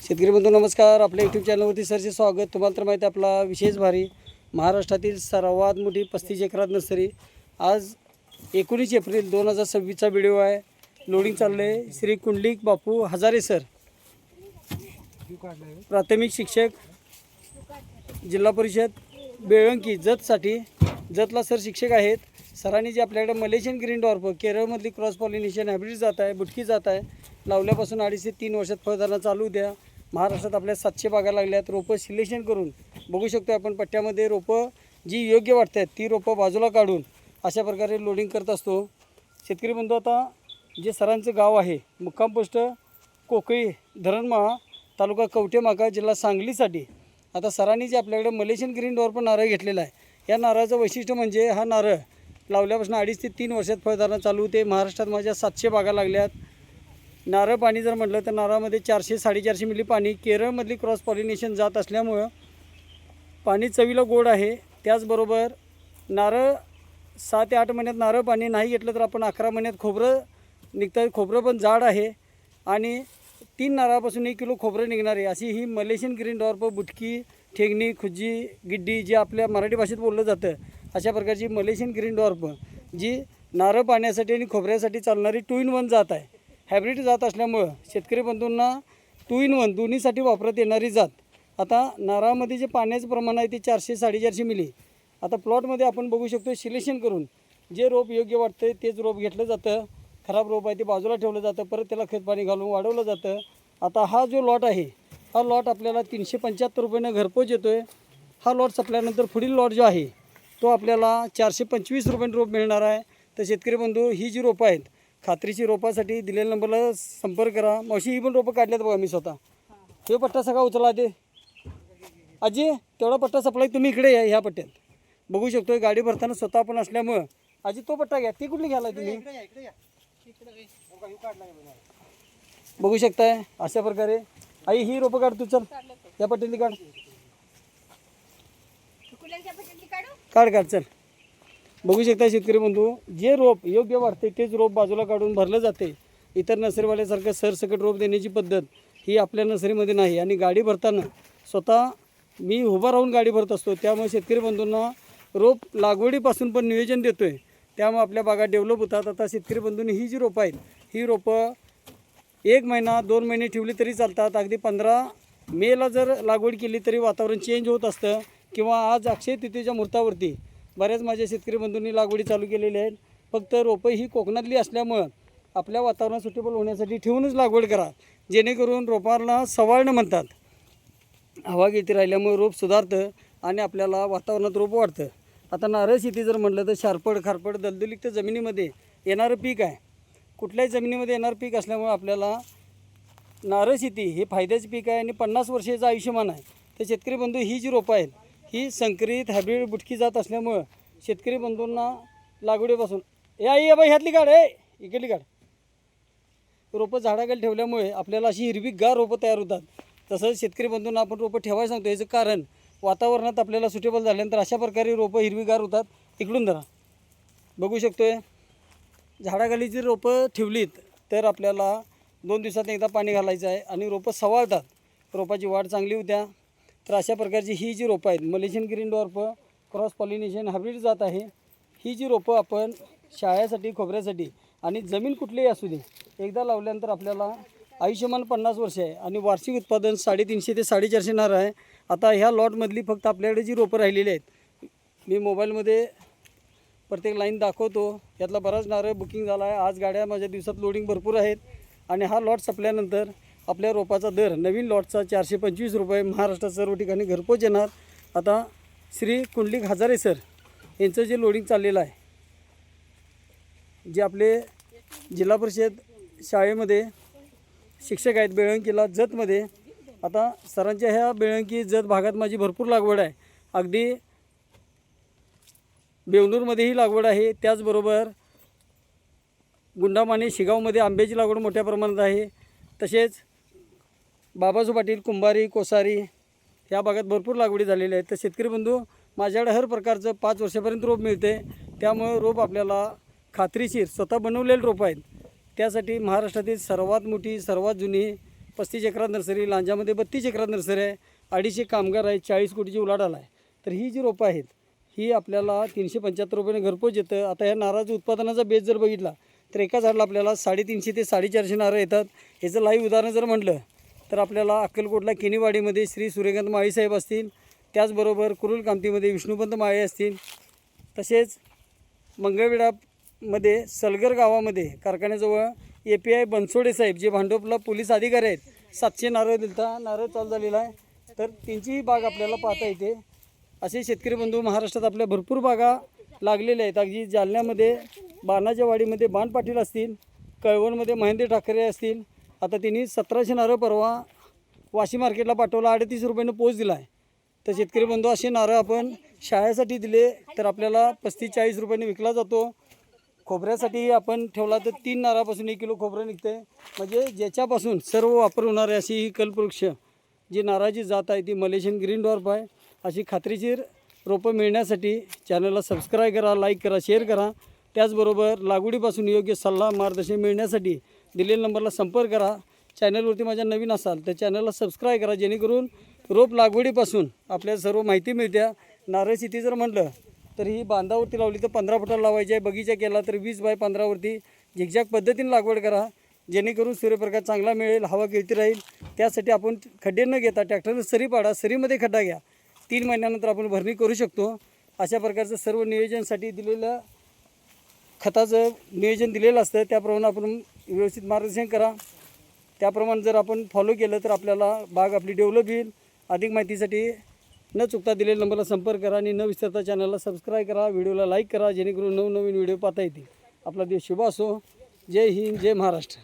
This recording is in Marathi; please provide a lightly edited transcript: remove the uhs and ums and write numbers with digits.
शेतकरी बंधू नमस्कार. आपल्या यूट्यूब चॅनलवरती सरचे स्वागत. तुम्हाला तर माहिती आहे आपला विशेष भारी महाराष्ट्रातील सर्वात मोठी 35 एकरात नर्सरी. आज 19 एप्रिल 2026चा व्हिडिओ आहे. लोडिंग चाललं आहे. श्री कुंडलिक बापू हजारे सर, प्राथमिक शिक्षक, जिल्हा परिषद बेळंकी जतसाठी. जतला सर शिक्षक आहेत. सरांनी जे आपल्याकडे मलेशियन ग्रीन डॉर्फ केरळमधली क्रॉस पॉलिनेशन हायब्रिड जात आहे, बुटकी जात आहे, लावल्यापासून 2.5 ते 3 वर्षात फळधारणा चालू द्या. महाराष्ट्रात आपल्या 700 बागा लागल्यात. रोपं सिलेक्शन करून बघू शकतो आपण पट्ट्यामध्ये रोपं जी योग्य वाटतात ती रोपं बाजूला काढून अशा प्रकारे लोडिंग करत असतो. शेतकरी बंधू, आता जे सरांचं गाव आहे मुक्काम पोस्ट कोकळी धरणमाळा, तालुका कवठेमहांकाळ, जिल्हा सांगलीसाठी. आता सरांनी जे आपल्याकडे मलेशियन ग्रीन डॉर्फ नारळ घेतलेला आहे, या नारळाचं वैशिष्ट्य म्हणजे हा नारळ लावल्यापासून 2.5 ते 3 वर्षात फळधारणा चालू होते. महाराष्ट्रात माझ्या 700 बागा लागल्यात. नारळ पाणी जर म्हटलं तर नारळामध्ये 400-450 मिली पाणी. केरळमधली क्रॉस पॉलिनेशन जात असल्यामुळं पाणी चवीला गोड आहे. त्याचबरोबर नारळ 6 ते 8 महिन्यात नारळ पाणी नाही घेतलं तर आपण 11 महिन्यात खोबरं निघतं. खोबरं पण जाड आहे आणि 3 नारळापासून 1 किलो खोबरं निघणार आहे. अशी ही मलेशियन ग्रीन डॉर्फ बुटकी, ठेंगणी, खुजी, गिड्डी जे आपल्या मराठी भाषेत बोललं जातं, अशा प्रकारची मलेशियन ग्रीन डॉर्फ जी नारळ पाण्यासाठी आणि खोबऱ्यासाठी चालणारी 2 in 1 जात आहे. हायब्रिड जात असल्यामुळं शेतकरी बंधूंना 2 in 1 दोन्हीसाठी वापरत येणारी जात. आता नारळामध्ये जे पाण्याचं प्रमाण आहे ते 400-450 मिली. आता प्लॉटमध्ये आपण बघू शकतो सिलेक्शन करून जे रोप योग्य वाटतं तेच रोप घेतलं जातं. खराब रोप आहे ते बाजूला ठेवलं जातं, परत त्याला खत पाणी घालून वाढवलं जातं. आता हा जो लॉट आहे हा लॉट आपल्याला 375 रुपयानं घरपोच येतो आहे. हा लॉट संपल्यानंतर पुढील लॉट जो आहे तो आपल्याला 425 रुपयानं रोप मिळणार आहे. तर शेतकरी बंधू, ही जी रोपं आहेत खात्रीची रोपासाठी दिलेल्या नंबरला संपर्क करा. मावशी, ही पण रोपं काढल्यात बघा मी स्वतः. हे पट्टा सगळा उचला ते आजी, तेवढा पट्टा सप्लाय तुम्ही इकडे या. ह्या पट्ट्यात बघू शकतो गाडी भरताना स्वतः आपण असल्यामुळं. आजी तो पट्टा घ्या. ती कुठली घ्यायला तुम्ही बघू शकताय अशा प्रकारे. आई, ही रोपं काढ तू. चल या पट्ट्यातली काढ काढ चल. बघू शकता शेतकरी बंधू, जे रोप योग्य वाटते तेच रोप बाजूला काढून भरलं जाते. इतर नर्सरीवाल्यासारखं सरसकट रोप देण्याची पद्धत ही आपल्या नर्सरीमध्ये नाही. आणि गाडी भरताना स्वतः मी उभा राहून गाडी भरत असतो. त्यामुळे शेतकरी बंधूंना रोप लागवडीपासून पण नियोजन देतो आहे. त्यामुळे आपल्या बागा डेव्हलप होतात. आता शेतकरी बंधूंनी ही जी रोपं आहेत ही रोपं 1 महिना 2 महिने ठेवली तरी चालतात. अगदी 15 मेला जर लागवड केली तरी वातावरण चेंज होत असतं. किंवा आज अक्षय तृतीयेच्या मुहूर्तावरती बऱ्याच माझ्या शेतकरी बंधूंनी लागवडी चालू केलेल्या आहेत. फक्त रोपं ही कोकणातली असल्यामुळं आपल्या वातावरणात सुटेबल होण्यासाठी ठेवूनच लागवड करा, जेणेकरून रोपांना सवाळणं म्हणतात. हवा घेती राहिल्यामुळे रोप सुधारतं आणि आपल्याला वातावरणात रोप वाढतं. आता नारळ शेती जर म्हटलं तर शारपड खारपड दलदलीत जमिनीमध्ये येणारं पीक आहे. कुठल्याही जमिनीमध्ये येणारं पीक असल्यामुळे आपल्याला नारळ शेती हे फायद्याचं पीक आहे आणि 50 वर्षाचं आयुष्यमान आहे. तर शेतकरी बंधू, ही जी रोपं आहेत ही संकरित हायब्रिड बुटकी जात असल्यामुळं शेतकरी बंधूंना लागवडीपासून या बाई ह्यातली काढ, इकडली काढ. रोपं झाडाखाली ठेवल्यामुळे आपल्याला अशी हिरवीगार रोपं तयार होतात. तसंच शेतकरी बंधूंना आपण रोपं ठेवायला सांगतो. याचं कारण वातावरणात आपल्याला सुटेबल झाल्यानंतर अशा प्रकारे रोपं हिरवीगार होतात. इकडून धरा, बघू शकतोय. झाडाखाली जी रोपं ठेवलीत तर आपल्याला 2 दिवसात एकदा पाणी घालायचं आहे आणि रोपं सवाळतात. रोपाची वाढ चांगली होत्या. तर अशा प्रकारची ही जी रोपं आहेत Malaysian green dwarf cross pollination hybrid जात आहे. ही जी रोपं आपण शाळेसाठी, खोबऱ्यासाठी आणि जमीन कुठलीही असू दे एकदा लावल्यानंतर आपल्याला आयुष्यमान 50 वर्ष आहे आणि वार्षिक उत्पादन 350 ते 450 नारळ आहे. आता ह्या लॉटमधली फक्त आपल्याकडे जी रोपं राहिलेली आहेत मी मोबाईलमध्ये प्रत्येक लाईन दाखवतो. यातला बराच नारळ बुकिंग झाला आहे. आज गाड्या माझ्या दिवसात लोडिंग भरपूर आहेत. आणि हा लॉट संपल्यानंतर आपल्या रोपाचा दर नवीन लॉटचा 425 रुपये महाराष्ट्रात सर्व ठिकाणी घरपोच येणार. आता श्री कुंडलिक हजारे सर यांचं जे लोडिंग चाललेलं आहे, जे आपले जिल्हा परिषद शाळेमध्ये शिक्षक आहेत बेळंकीला जतमध्ये. आता सरांच्या ह्या बेळंकी जत भागात माझी भरपूर लागवड आहे. अगदी बेवनूरमध्येही लागवड आहे. त्याचबरोबर गुंडामाने शिगावमध्ये आंब्याची लागवड मोठ्या प्रमाणात आहे. तसेच बाबाजू पाटील, कुंभारी, कोसारी ह्या भागात भरपूर लागवडी झालेल्या आहेत. तर शेतकरी बंधू, माझ्याकडे हर प्रकारचं 5 वर्षापर्यंत रोप मिळते. त्यामुळे रोप आपल्याला खात्रीशीर स्वतः बनवलेले रोप आहेत. त्यासाठी महाराष्ट्रातील सर्वात मोठी, सर्वात जुनी 35 एकरात नर्सरी, लांजामध्ये 32 एकरात नर्सरी आहे, 250 कामगार आहेत, 40 कोटीची उलाढाल आहे. तर ही जी रोपं आहेत ही आपल्याला 375 रुपयाने घरपोच येतं. आता ह्या नारळाच्या उत्पादनाचा बेस जर बघितला तर एका झाडाला आपल्याला 350 ते 450 नारळ येतात. याचं लाईव्ह उदाहरण जर म्हटलं तर आपल्याला अक्कलकोटला किनीवाडीमध्ये श्री सूर्यकांत माळीसाहेब असतील, त्याचबरोबर कुरुल कामतीमध्ये विष्णुपंत माळे असतील, तसेच मंगळवेढामध्ये सलगर गावामध्ये कारखान्याजवळ API बनसोडे साहेब जे भांडुपला पोलीस अधिकारी आहेत, 700 नारळ दिलता, नारळ चालू झालेला आहे. तर त्यांचीही बाग आपल्याला पाहता येते. असे शेतकरी बंधू महाराष्ट्रात आपल्या भरपूर बागा लागलेल्या आहेत. अगदी जालन्यामध्ये बाणाच्या वाडीमध्ये बाण पाटील असतील, कळवणमध्ये महेंद्र ठाकरे असतील. आता त्यांनी 1700 नारळ परवा वाशी मार्केटला पाठवला, 38 रुपयानं पोच दिला आहे. तर शेतकरी बंधू असे नारळ आपण शाळेसाठी दिले तर आपल्याला 35-40 रुपयाने विकला जातो. खोबऱ्यासाठी आपण ठेवला तर 3 नारळापासून 1 किलो खोबरं निघते. म्हणजे ज्याच्यापासून सर्व वापर होणारे अशी ही कल्पवृक्ष जी नारळाची जात आहे ती मलेशियन ग्रीन डॉर्फ आहे. अशी खात्रीशीर रोपं मिळण्यासाठी चॅनलला सबस्क्राईब करा, लाईक करा, शेअर करा. त्याचबरोबर लागवडीपासून योग्य सल्ला मार्गदर्शन मिळण्यासाठी दिलेल्या नंबरला संपर्क करा. चॅनलवरती माझ्या नवीन असाल तर चॅनलला सबस्क्राईब करा, जेणेकरून रोप लागवडीपासून आपल्याला सर्व माहिती मिळते. नारळ शेती जर म्हटलं तर ही बांधावरती लावली तर 15 फुटाला लावायची आहे. बगीचा केला तर 20 बाय 15 वरती झिगझॅग पद्धतीने लागवड करा, जेणेकरून सूर्यप्रकाश चांगला मिळेल, हवा खेळती राहील. त्यासाठी आपण खड्डे न घेता ट्रॅक्टरनं सरी पाडा, सरीमध्ये खड्डा घ्या. 3 महिन्यानंतर आपण भरणी करू शकतो. अशा प्रकारचं सर्व नियोजनासाठी दिलेलं खताचं नियोजन दिलेलं असतं. त्याप्रमाणे आपण व्यवस्थित मार्गदर्शन करा. त्याप्रमाणे जर आपण फॉलो केलं तर आपल्याला बाग आपली डेव्हलप होईल. अधिक माहितीसाठी न चुकता दिलेल्या नंबरला संपर्क करा आणि न विसरता चॅनलला सबस्क्राईब करा, व्हिडिओला लाईक करा, जेणेकरून नवनवीन व्हिडिओ पाहता येतील. आपला दिवस शुभ असो. जय हिंद, जय महाराष्ट्र.